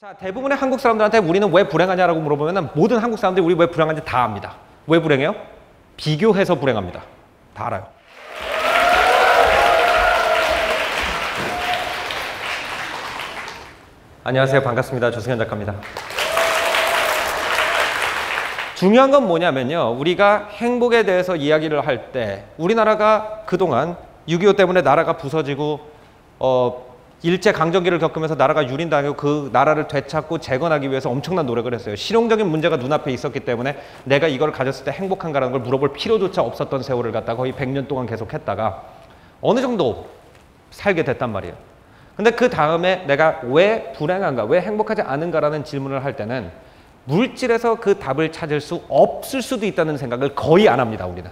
자, 대부분의 한국 사람들한테 우리는 왜 불행하냐라고 물어보면 모든 한국 사람들이 우리 왜 불행한지 다 압니다. 왜 불행해요? 비교해서 불행합니다. 다 알아요. 안녕하세요. 반갑습니다. 조승현 작가입니다. 중요한 건 뭐냐면요. 우리가 행복에 대해서 이야기를 할 때 우리나라가 그동안 6.25 때문에 나라가 부서지고 일제강점기를 겪으면서 나라가 유린당하고 그 나라를 되찾고 재건하기 위해서 엄청난 노력을 했어요. 실용적인 문제가 눈앞에 있었기 때문에 내가 이걸 가졌을 때 행복한가라는 걸 물어볼 필요조차 없었던 세월을 갖다가 거의 100년 동안 계속 했다가 어느 정도 살게 됐단 말이에요. 근데 그 다음에 내가 왜 불행한가, 왜 행복하지 않은가라는 질문을 할 때는 물질에서 그 답을 찾을 수 없을 수도 있다는 생각을 거의 안 합니다, 우리는.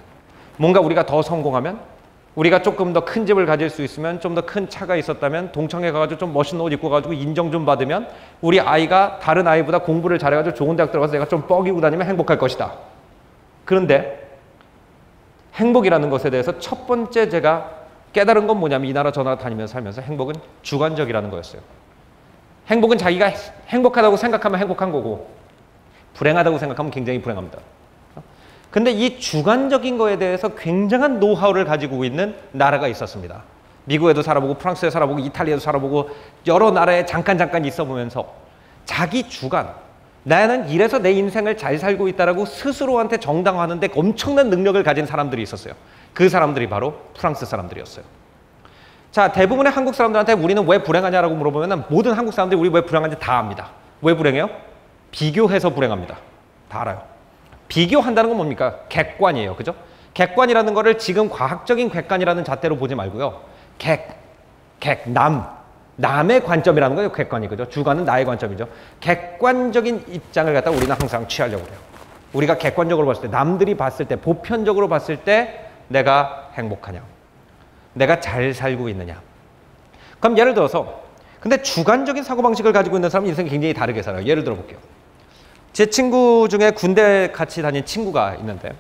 뭔가 우리가 더 성공하면, 우리가 조금 더 큰 집을 가질 수 있으면, 좀 더 큰 차가 있었다면, 동창회 가가지고 좀 멋있는 옷 입고 가지고 인정 좀 받으면 우리 아이가 다른 아이보다 공부를 잘해가지고 좋은 대학 들어가서 내가 좀 뻐기고 다니면 행복할 것이다. 그런데 행복이라는 것에 대해서 첫 번째 제가 깨달은 건 뭐냐면 이 나라 저 나라 다니면서 살면서 행복은 주관적이라는 거였어요. 행복은 자기가 행복하다고 생각하면 행복한 거고 불행하다고 생각하면 굉장히 불행합니다. 근데 이 주관적인 거에 대해서 굉장한 노하우를 가지고 있는 나라가 있었습니다. 미국에도 살아보고 프랑스에 살아보고 이탈리아에도 살아보고 여러 나라에 잠깐 있어 보면서 자기 주관, 나는 이래서 내 인생을 잘 살고 있다라고 스스로한테 정당화하는데 엄청난 능력을 가진 사람들이 있었어요. 그 사람들이 바로 프랑스 사람들이었어요. 자, 대부분의 한국 사람들한테 우리는 왜 불행하냐라고 물어보면 모든 한국 사람들이 우리 왜 불행한지 다 압니다. 왜 불행해요? 비교해서 불행합니다. 다 알아요. 비교한다는 건 뭡니까? 객관이에요. 그죠? 객관이라는 거를 지금 과학적인 객관이라는 잣대로 보지 말고요. 남의 관점이라는 거예요. 객관이. 그죠? 주관은 나의 관점이죠. 객관적인 입장을 갖다 우리는 항상 취하려고 해요. 우리가 객관적으로 봤을 때, 남들이 봤을 때, 보편적으로 봤을 때 내가 행복하냐? 내가 잘 살고 있느냐? 그럼 예를 들어서 근데 주관적인 사고방식을 가지고 있는 사람은 인생이 굉장히 다르게 살아요. 예를 들어 볼게요. 제 친구 중에 군대 같이 다닌 친구가 있는데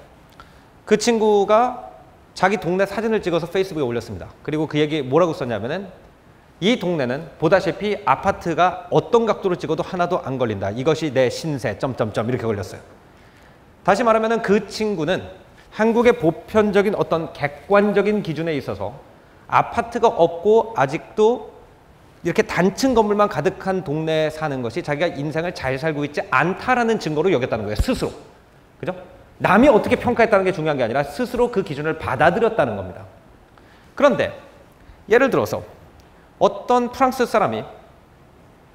그 친구가 자기 동네 사진을 찍어서 페이스북에 올렸습니다. 그리고 그 얘기 뭐라고 썼냐면은 이 동네는 보다시피 아파트가 어떤 각도로 찍어도 하나도 안 걸린다. 이것이 내 신세... 이렇게 걸렸어요. 다시 말하면은 그 친구는 한국의 보편적인 어떤 객관적인 기준에 있어서 아파트가 없고 아직도 이렇게 단층 건물만 가득한 동네에 사는 것이 자기가 인생을 잘 살고 있지 않다라는 증거로 여겼다는 거예요. 스스로. 그죠? 남이 어떻게 평가했다는 게 중요한 게 아니라 스스로 그 기준을 받아들였다는 겁니다. 그런데 예를 들어서 어떤 프랑스 사람이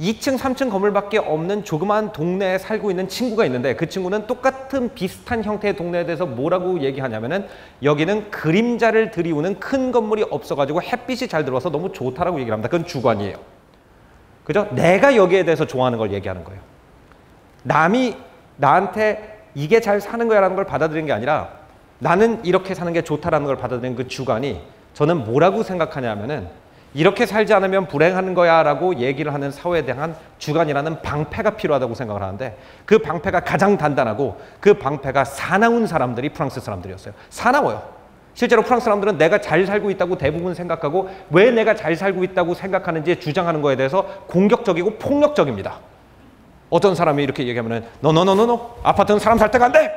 2층, 3층 건물밖에 없는 조그마한 동네에 살고 있는 친구가 있는데 그 친구는 똑같은 비슷한 형태의 동네에 대해서 뭐라고 얘기하냐면은 여기는 그림자를 들이우는 큰 건물이 없어가지고 햇빛이 잘 들어와서 너무 좋다라고 얘기를 합니다. 그건 주관이에요. 그죠? 내가 여기에 대해서 좋아하는 걸 얘기하는 거예요. 남이 나한테 이게 잘 사는 거야라는 걸 받아들이는 게 아니라 나는 이렇게 사는 게 좋다라는 걸 받아들이는 그 주관이 저는 뭐라고 생각하냐면은 이렇게 살지 않으면 불행한 거야 라고 얘기를 하는 사회에 대한 주관이라는 방패가 필요하다고 생각을 하는데 그 방패가 가장 단단하고 그 방패가 사나운 사람들이 프랑스 사람들이었어요. 사나워요. 실제로 프랑스 사람들은 내가 잘 살고 있다고 대부분 생각하고 왜 내가 잘 살고 있다고 생각하는지 주장하는 거에 대해서 공격적이고 폭력적입니다. 어떤 사람이 이렇게 얘기하면 노 아파트는 사람 살 데가 안 돼.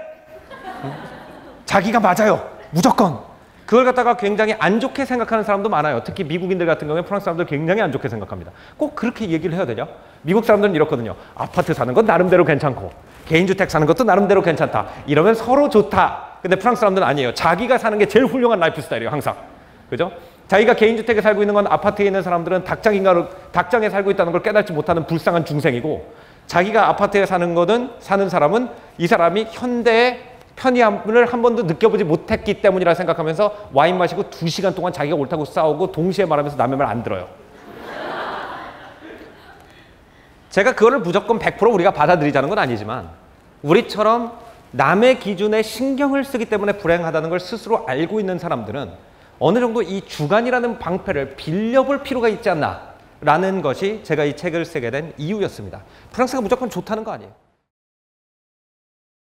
자기가 맞아요. 무조건. 그걸 갖다가 굉장히 안 좋게 생각하는 사람도 많아요. 특히 미국인들 같은 경우에 프랑스 사람들 굉장히 안 좋게 생각합니다. 꼭 그렇게 얘기를 해야 되냐? 미국 사람들은 이렇거든요. 아파트 사는 건 나름대로 괜찮고 개인주택 사는 것도 나름대로 괜찮다. 이러면 서로 좋다. 근데 프랑스 사람들은 아니에요. 자기가 사는 게 제일 훌륭한 라이프 스타일이에요. 항상. 그죠? 자기가 개인주택에 살고 있는 건 아파트에 있는 사람들은 닭장에 살고 있다는 걸 깨닫지 못하는 불쌍한 중생이고 자기가 아파트에 사는 사람은 이 사람이 현대의 편의함을 한 번도 느껴보지 못했기 때문이라 생각하면서 와인 마시고 2시간 동안 자기가 옳다고 싸우고 동시에 말하면서 남의 말 안 들어요. 제가 그거를 무조건 100% 우리가 받아들이자는 건 아니지만 우리처럼 남의 기준에 신경을 쓰기 때문에 불행하다는 걸 스스로 알고 있는 사람들은 어느 정도 이 주관이라는 방패를 빌려볼 필요가 있지 않나 라는 것이 제가 이 책을 쓰게 된 이유였습니다. 프랑스가 무조건 좋다는 거 아니에요.